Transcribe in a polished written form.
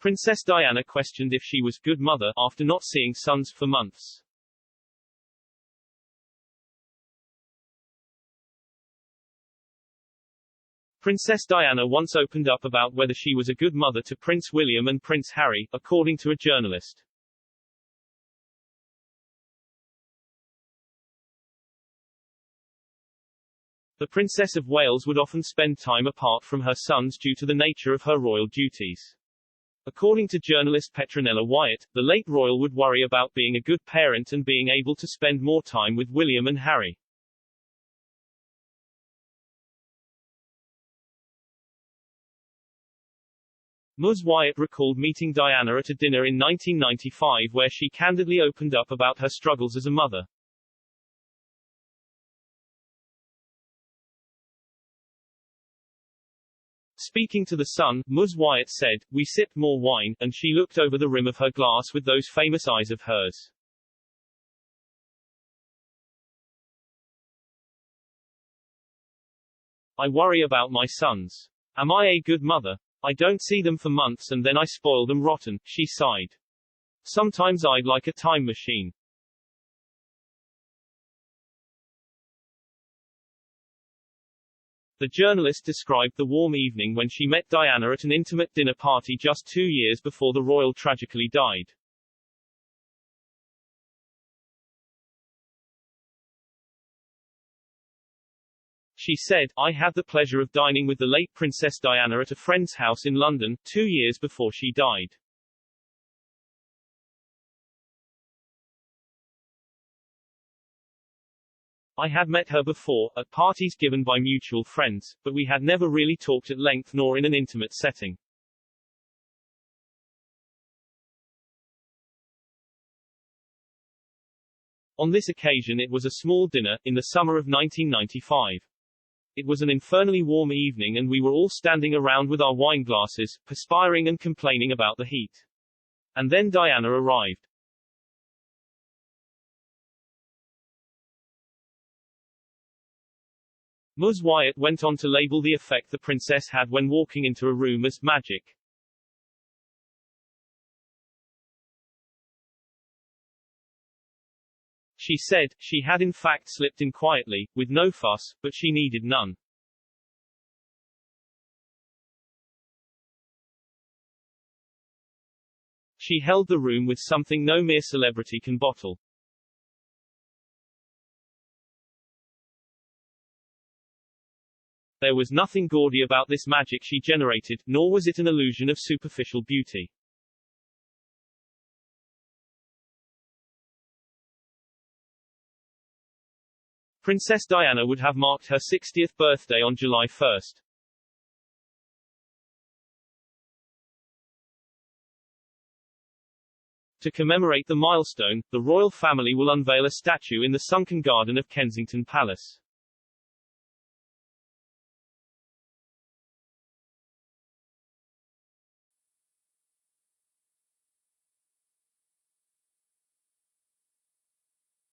Princess Diana questioned if she was good mother after not seeing sons for months. Princess Diana once opened up about whether she was a good mother to Prince William and Prince Harry, according to a journalist. The Princess of Wales would often spend time apart from her sons due to the nature of her royal duties. According to journalist Petronella Wyatt, the late royal would worry about being a good parent and being able to spend more time with William and Harry. Ms. Wyatt recalled meeting Diana at a dinner in 1995 where she candidly opened up about her struggles as a mother. Speaking to The Sun, Ms. Wyatt said, "We sipped more wine, and she looked over the rim of her glass with those famous eyes of hers. I worry about my sons. Am I a good mother? I don't see them for months and then I spoil them rotten," she sighed. "Sometimes I'd like a time machine." The journalist described the warm evening when she met Diana at an intimate dinner party just 2 years before the royal tragically died. She said, "I had the pleasure of dining with the late Princess Diana at a friend's house in London, 2 years before she died. I had met her before, at parties given by mutual friends, but we had never really talked at length nor in an intimate setting. On this occasion it was a small dinner, in the summer of 1995. It was an infernally warm evening and we were all standing around with our wine glasses, perspiring and complaining about the heat. And then Diana arrived. Ms. Wyatt went on to label the effect the princess had when walking into a room as magic. She said, "She had in fact slipped in quietly, with no fuss, but she needed none. She held the room with something no mere celebrity can bottle." There was nothing gaudy about this magic she generated, nor was it an illusion of superficial beauty. Princess Diana would have marked her 60th birthday on July 1. To commemorate the milestone, the royal family will unveil a statue in the sunken garden of Kensington Palace.